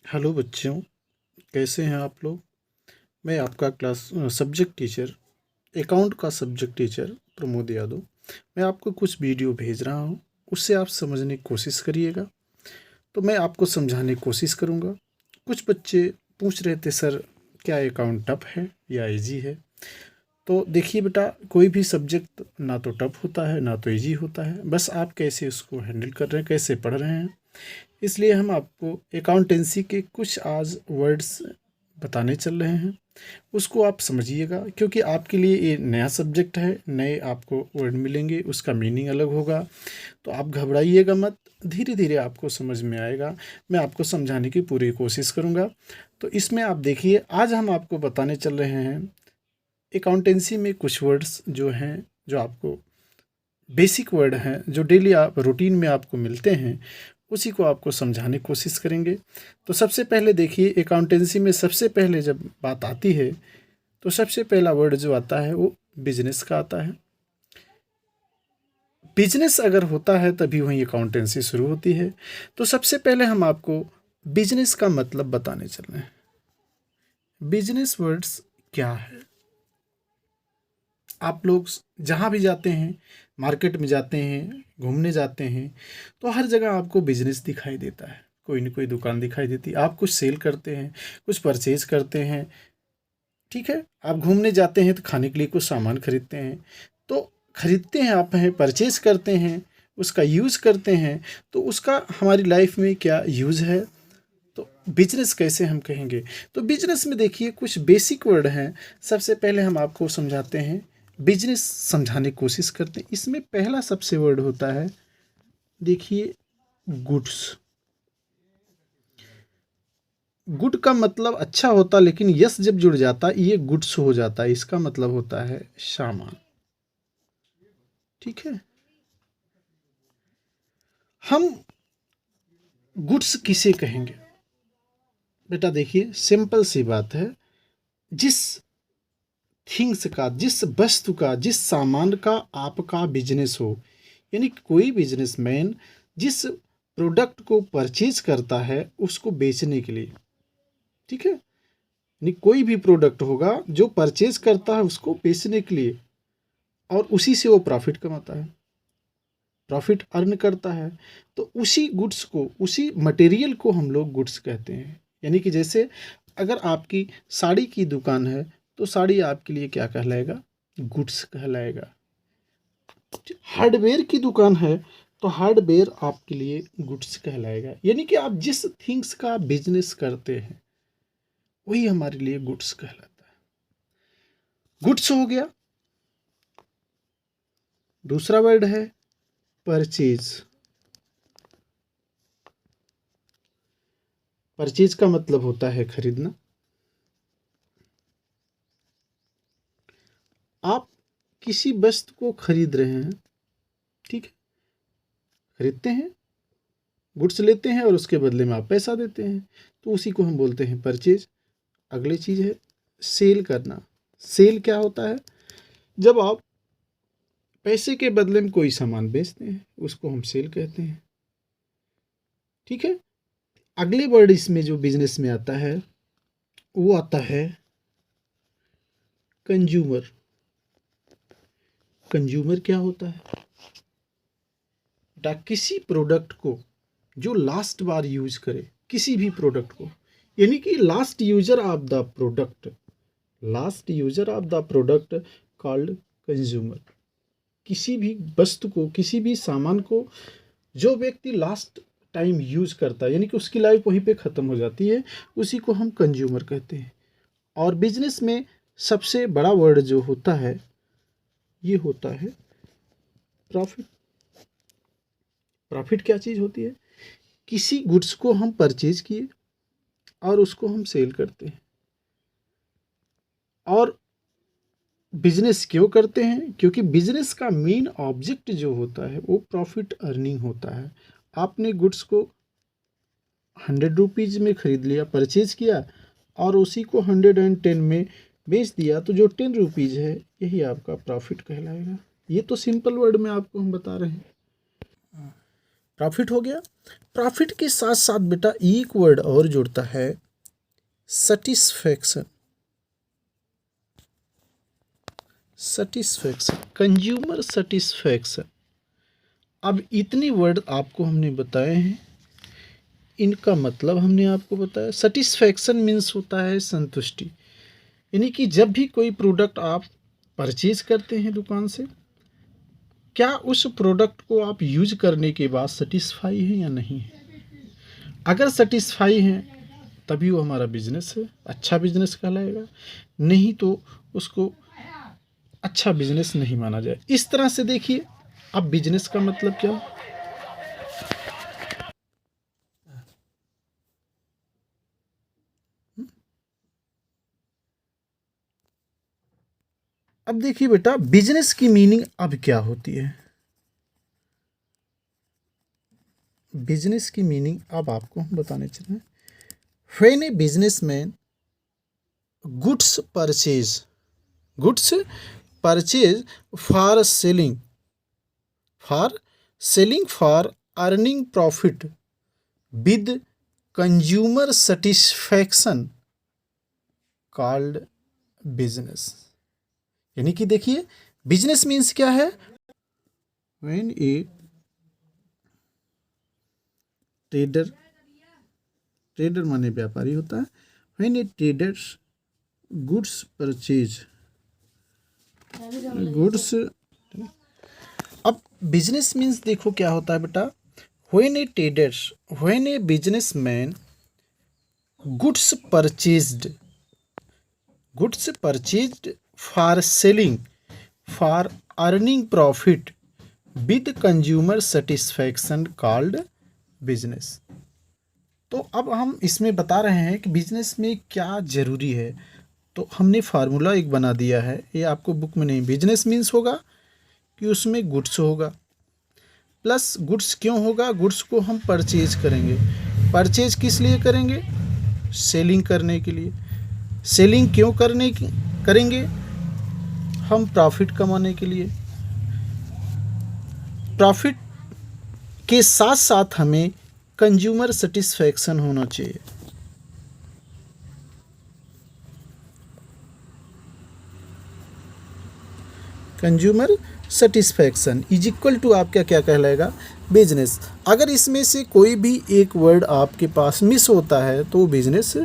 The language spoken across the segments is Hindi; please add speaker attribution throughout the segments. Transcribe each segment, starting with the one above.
Speaker 1: हेलो बच्चों, कैसे हैं आप लोग। मैं आपका सब्जेक्ट टीचर, अकाउंट का सब्जेक्ट टीचर प्रमोद यादव। मैं आपको कुछ वीडियो भेज रहा हूं, उससे आप समझने की कोशिश करिएगा। तो मैं आपको समझाने की कोशिश करूंगा। कुछ बच्चे पूछ रहे थे, सर क्या अकाउंट टफ है या इजी है। तो देखिए बेटा, कोई भी सब्जेक्ट ना तो टफ होता है ना तो इजी होता है, बस आप कैसे उसको हैंडल कर रहे हैं, कैसे पढ़ रहे हैं। इसलिए हम आपको अकाउंटेंसी के कुछ आज वर्ड्स बताने चल रहे हैं, उसको आप समझिएगा, क्योंकि आपके लिए ये नया सब्जेक्ट है, नए आपको वर्ड मिलेंगे, उसका मीनिंग अलग होगा। तो आप घबराइएगा मत, धीरे धीरे आपको समझ में आएगा। मैं आपको समझाने की पूरी कोशिश करूँगा। तो इसमें आप देखिए, आज हम आपको बताने चल रहे हैं अकाउंटेंसी में कुछ वर्ड्स जो हैं, जो आपको बेसिक वर्ड हैं, जो डेली आप रूटीन में आपको मिलते हैं, उसी को आपको समझाने की कोशिश करेंगे। तो सबसे पहले देखिए, अकाउंटेंसी में सबसे पहले जब बात आती है तो सबसे पहला वर्ड जो आता है वो बिजनेस का आता है। बिजनेस अगर होता है तभी वहीं अकाउंटेंसी शुरू होती है। तो सबसे पहले हम आपको बिजनेस का मतलब बताने चल रहे हैं। बिजनेस वर्ड्स क्या है। आप लोग जहाँ भी जाते हैं, मार्केट में जाते हैं, घूमने जाते हैं, तो हर जगह आपको बिजनेस दिखाई देता है। कोई न कोई दुकान दिखाई देती है, आप कुछ सेल करते हैं, कुछ परचेज करते हैं। ठीक है, आप घूमने जाते हैं तो खाने के लिए कुछ सामान खरीदते हैं, तो खरीदते हैं, आप हैं परचेज करते हैं, उसका यूज़ करते हैं। तो उसका हमारी लाइफ में क्या यूज़ है, तो बिजनेस कैसे हम कहेंगे। तो बिजनेस में देखिए कुछ बेसिक वर्ड हैं। सबसे पहले हम आपको समझाते हैं, बिजनेस समझाने की कोशिश करते हैं। इसमें पहला सबसे वर्ड होता है, देखिए, गुड्स। गुड का मतलब अच्छा होता, लेकिन यस जब जुड़ जाता ये गुड्स हो जाता है। इसका मतलब होता है सामान। ठीक है, हम गुड्स किसे कहेंगे बेटा। देखिए सिंपल सी बात है, जिस थिंग्स का, जिस वस्तु का, जिस सामान का आपका बिजनेस हो, यानी कोई बिजनेसमैन जिस प्रोडक्ट को परचेज करता है उसको बेचने के लिए। ठीक है, यानी कोई भी प्रोडक्ट होगा जो परचेज करता है उसको बेचने के लिए, और उसी से वो प्रॉफिट कमाता है, प्रॉफिट अर्न करता है। तो उसी गुड्स को, उसी मटेरियल को हम लोग गुड्स कहते हैं। यानी कि जैसे अगर आपकी साड़ी की दुकान है तो साड़ी आपके लिए क्या कहलाएगा, गुड्स कहलाएगा। हार्डवेयर की दुकान है तो हार्डवेयर आपके लिए गुड्स कहलाएगा। यानी कि आप जिस थिंग्स का बिजनेस करते हैं वही हमारे लिए गुड्स कहलाता है। गुड्स हो गया। दूसरा वर्ड है परचेज। परचेज का मतलब होता है खरीदना। आप किसी वस्तु को खरीद रहे हैं, ठीक है, खरीदते हैं, गुड्स लेते हैं और उसके बदले में आप पैसा देते हैं, तो उसी को हम बोलते हैं परचेज। अगली चीज़ है सेल करना। सेल क्या होता है, जब आप पैसे के बदले में कोई सामान बेचते हैं उसको हम सेल कहते हैं। ठीक है, अगले वर्ड इसमें जो बिजनेस में आता है वो आता है कंज्यूमर। कंज्यूमर क्या होता है बेटा, किसी प्रोडक्ट को जो लास्ट बार यूज करे, किसी भी प्रोडक्ट को, यानी कि last user of the product, last user of the product called consumer. किसी भी वस्तु को, किसी भी सामान को जो व्यक्ति लास्ट टाइम यूज करता है, यानी कि उसकी लाइफ वहीं पे ख़त्म हो जाती है, उसी को हम कंज्यूमर कहते हैं। और बिजनेस में सबसे बड़ा वर्ड जो होता है ये होता है प्रॉफिट। प्रॉफिट क्या चीज़ होती है, किसी गुड्स को हम परचेज किए और उसको हम सेल करते हैं। और बिजनेस क्यों करते हैं, क्योंकि बिजनेस का मेन ऑब्जेक्ट जो होता है वो प्रॉफिट अर्निंग होता है। आपने गुड्स को 100 रुपीज़ में खरीद लिया, परचेज किया, और उसी को 110 में बेच दिया, तो जो 10 रुपीज़ है यही आपका प्रॉफिट कहलाएगा। ये तो सिंपल वर्ड में आपको हम बता रहे हैं। प्रॉफिट हो गया। प्रॉफिट के साथ साथ बेटा एक वर्ड और जुड़ता है, सेटिस्फैक्शन। Satisfaction, consumer satisfaction. अब इतने वर्ड आपको हमने बताए हैं, इनका मतलब हमने आपको बताया। सेटिस्फैक्शन मीन्स होता है संतुष्टि, यानी कि जब भी कोई प्रोडक्ट आप परचेज करते हैं दुकान से, क्या उस प्रोडक्ट को आप यूज करने के बाद सेटिस्फाई हैं या नहीं है। अगर सेटिस्फाई हैं तभी वो हमारा बिजनेस है, अच्छा बिजनेस कहलाएगा, नहीं तो उसको अच्छा बिजनेस नहीं माना जाए। इस तरह से देखिए, अब बिजनेस का मतलब क्या। अब देखिए बेटा, बिजनेस की मीनिंग अब क्या होती है। बिजनेस की मीनिंग अब आपको हम बताने चले हैं। When a businessman goods purchase, goods purchase for selling, for selling, for earning profit with consumer satisfaction called business. यानी कि देखिए, बिजनेस मीन्स क्या है। व्हेन ए ट्रेडर, ट्रेडर माने व्यापारी होता है। When A traders goods purchase, goods. अब बिजनेस मीन्स देखो क्या होता है बेटा। When A traders, when a businessman goods purchased, goods purchased for selling, for earning profit with consumer satisfaction called business. तो अब हम इसमें बता रहे हैं कि बिजनेस में क्या ज़रूरी है। तो हमने फार्मूला एक बना दिया है, ये आपको बुक में नहीं। बिजनेस मीन्स होगा कि उसमें गुड्स होगा, प्लस गुड्स क्यों होगा, गुड्स को हम परचेज करेंगे। परचेज किस लिए करेंगे, सेलिंग करने के लिए। सेलिंग क्यों करने की करेंगे, हम प्रॉफिट कमाने के लिए। प्रॉफिट के साथ साथ हमें कंज्यूमर सेटिस्फैक्शन होना चाहिए। Consumer satisfaction is equal to आपका क्या कहलाएगा, बिजनेस। अगर इसमें से कोई भी एक वर्ड आपके पास मिस होता है तो बिजनेस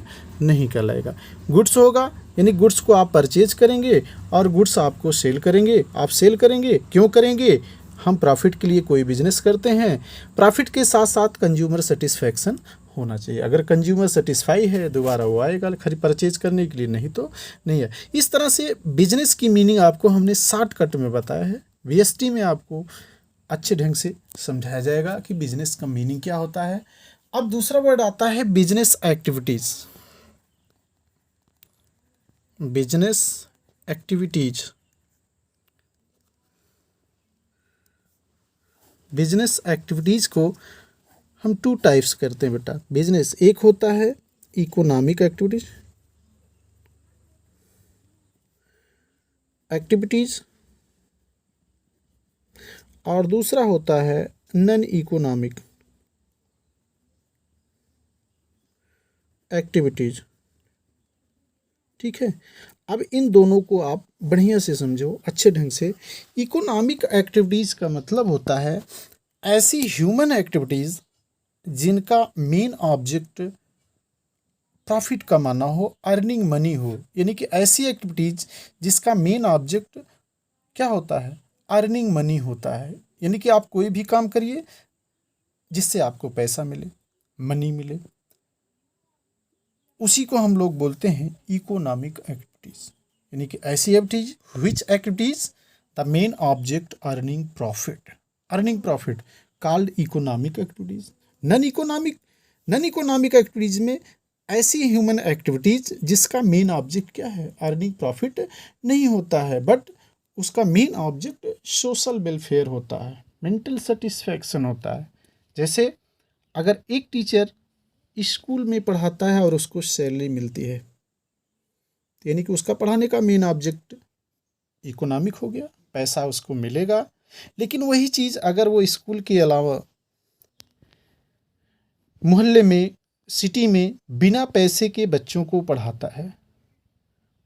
Speaker 1: नहीं कहलाएगा। गुड्स होगा यानी गुड्स को आप परचेज करेंगे और गुड्स आपको सेल करेंगे। आप सेल करेंगे, क्यों करेंगे, हम प्रॉफिट के लिए कोई बिजनेस करते हैं। प्रॉफिट के साथ साथ कंज्यूमर सेटिस्फैक्शन होना चाहिए। अगर कंज्यूमर सेटिस्फाई है दोबारा वो आएगा खरीद परचेज करने के लिए, नहीं तो नहीं है। इस तरह से बिजनेस की मीनिंग आपको हमने शॉर्टकट में बताया है। वीएसटी में आपको अच्छे ढंग से समझाया जाएगा कि बिजनेस का मीनिंग क्या होता है। अब दूसरा वर्ड आता है business activities. Business activities, business activities को हम टू टाइप्स करते हैं बेटा। बिजनेस एक होता है इकोनॉमिक एक्टिविटीज, एक्टिविटीज, और दूसरा होता है नॉन इकोनॉमिक एक्टिविटीज। ठीक है, अब इन दोनों को आप बढ़िया से समझो अच्छे ढंग से। इकोनॉमिक एक्टिविटीज़ का मतलब होता है ऐसी ह्यूमन एक्टिविटीज़ जिनका मेन ऑब्जेक्ट प्रॉफिट कमाना हो, अर्निंग मनी हो। यानी कि ऐसी एक्टिविटीज़ जिसका मेन ऑब्जेक्ट क्या होता है, अर्निंग मनी होता है। यानी कि आप कोई भी काम करिए जिससे आपको पैसा मिले, मनी मिले, उसी को हम लोग बोलते हैं इकोनॉमिक एक्टिविटीज़। यानी कि ऐसी activities which activities the main object earning profit, earning profit called economic activities. Non economic activities में ऐसी ह्यूमन एक्टिविटीज़ जिसका मेन ऑब्जेक्ट क्या है, अर्निंग प्रॉफिट नहीं होता है, बट उसका मेन ऑब्जेक्ट सोशल वेलफेयर होता है, मेंटल सेटिस्फैक्शन होता है। जैसे अगर एक टीचर स्कूल में पढ़ाता है और उसको सैलरी मिलती है, यानी कि उसका पढ़ाने का मेन ऑब्जेक्ट इकोनॉमिक हो गया, पैसा उसको मिलेगा। लेकिन वही चीज़ अगर वो स्कूल के अलावा मोहल्ले में, सिटी में बिना पैसे के बच्चों को पढ़ाता है,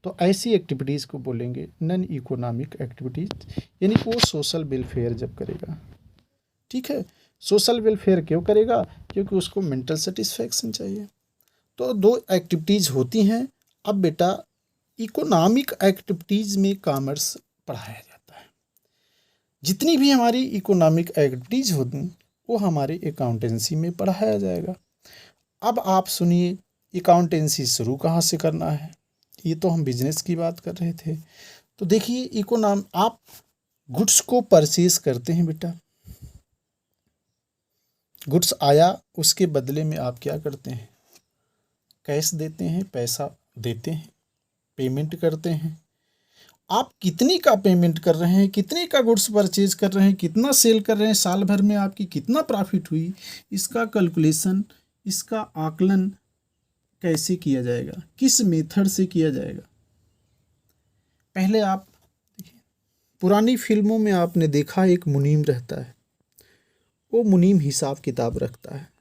Speaker 1: तो ऐसी एक्टिविटीज़ को बोलेंगे नॉन इकोनॉमिक एक्टिविटीज़, यानी कि वो सोशल वेलफेयर जब करेगा। ठीक है, सोशल वेलफेयर क्यों करेगा? क्योंकि उसको मेंटल सेटिस्फैक्शन चाहिए। तो दो एक्टिविटीज़ होती हैं। अब बेटा इकोनॉमिक एक्टिविटीज़ में कॉमर्स पढ़ाया जाता है। जितनी भी हमारी इकोनॉमिक एक्टिविटीज़ होती वो हमारे अकाउंटेंसी में पढ़ाया जाएगा। अब आप सुनिए, अकाउंटेंसी शुरू कहाँ से करना है? ये तो हम बिजनेस की बात कर रहे थे। तो देखिए, आप गुड्स को परचेज करते हैं बेटा, गुड्स आया, उसके बदले में आप क्या करते हैं? कैश देते हैं, पैसा देते हैं, पेमेंट करते हैं। आप कितनी का पेमेंट कर रहे हैं, कितने का गुड्स परचेज कर रहे हैं, कितना सेल कर रहे हैं, साल भर में आपकी कितना प्रॉफिट हुई, इसका कैलकुलेशन, इसका आकलन कैसे किया जाएगा, किस मेथड से किया जाएगा? पहले आप देखिए, पुरानी फिल्मों में आपने देखा एक मुनीम रहता है, वो मुनीम हिसाब किताब रखता है,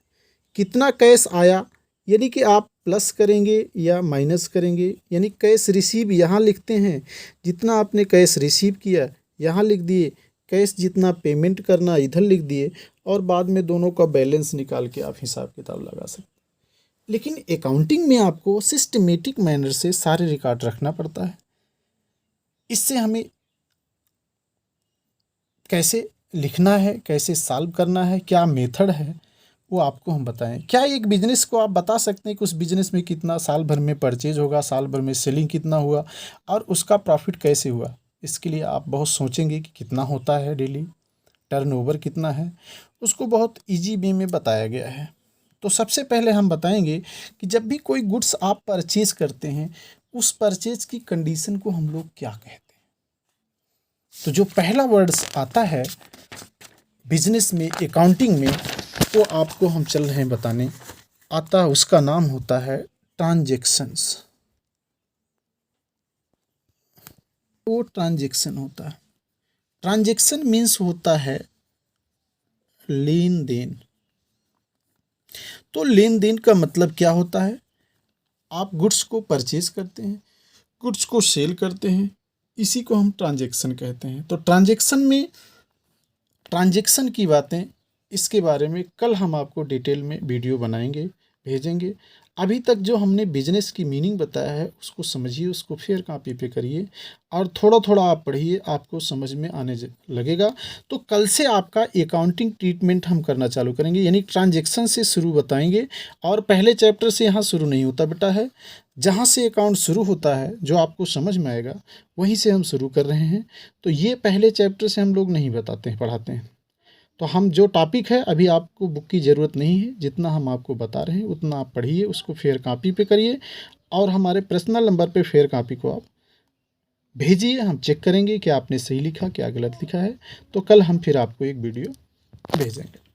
Speaker 1: कितना कैश आया, यानी कि आप प्लस करेंगे या माइनस करेंगे, यानी कैश रिसीव यहाँ लिखते हैं, जितना आपने कैश रिसीव किया यहाँ लिख दिए, कैश जितना पेमेंट करना इधर लिख दिए, और बाद में दोनों का बैलेंस निकाल के आप हिसाब किताब लगा सकते हैं। लेकिन अकाउंटिंग में आपको सिस्टमेटिक मैनर से सारे रिकॉर्ड रखना पड़ता है। इससे हमें कैसे लिखना है, कैसे सॉल्व करना है, क्या मेथड है, वो आपको हम बताएं। क्या एक बिजनेस को आप बता सकते हैं कि उस बिजनेस में कितना साल भर में परचेज होगा, साल भर में सेलिंग कितना हुआ और उसका प्रॉफिट कैसे हुआ? इसके लिए आप बहुत सोचेंगे कि कितना होता है डेली, टर्नओवर कितना है। उसको बहुत इजी वे में बताया गया है। तो सबसे पहले हम बताएंगे कि जब भी कोई गुड्स आप परचेज करते हैं, उस परचेज की कंडीशन को हम लोग क्या कहते हैं? तो जो पहला वर्ड्स आता है बिजनेस में, अकाउंटिंग में, वो आपको हम चल रहे हैं बताने, आता है, उसका नाम होता है ट्रांजैक्शंस। वो ट्रांजैक्शन होता है, ट्रांजैक्शन मीन्स होता है लेन देन। तो लेन देन का मतलब क्या होता है? आप गुड्स को परचेज करते हैं, गुड्स को सेल करते हैं, इसी को हम ट्रांजैक्शन कहते हैं। तो ट्रांजैक्शन की बातें, इसके बारे में कल हम आपको डिटेल में वीडियो बनाएंगे, भेजेंगे। अभी तक जो हमने बिजनेस की मीनिंग बताया है उसको समझिए, उसको फेयर कॉपी पे करिए और थोड़ा थोड़ा आप पढ़िए, आपको समझ में आने लगेगा। तो कल से आपका अकाउंटिंग ट्रीटमेंट हम करना चालू करेंगे, यानी ट्रांजैक्शन से शुरू बताएंगे। और पहले चैप्टर से यहाँ शुरू नहीं होता बेटा है, जहाँ से अकाउंट शुरू होता है जो आपको समझ में आएगा वहीं से हम शुरू कर रहे हैं। तो ये पहले चैप्टर से हम लोग नहीं बताते हैं, पढ़ाते हैं। तो हम जो टॉपिक है, अभी आपको बुक की ज़रूरत नहीं है, जितना हम आपको बता रहे हैं उतना आप पढ़िए, उसको फेयर कॉपी पे करिए और हमारे पर्सनल नंबर पे फेयर कॉपी को आप भेजिए। हम चेक करेंगे कि आपने सही लिखा, क्या गलत लिखा है। तो कल हम फिर आपको एक वीडियो भेजेंगे।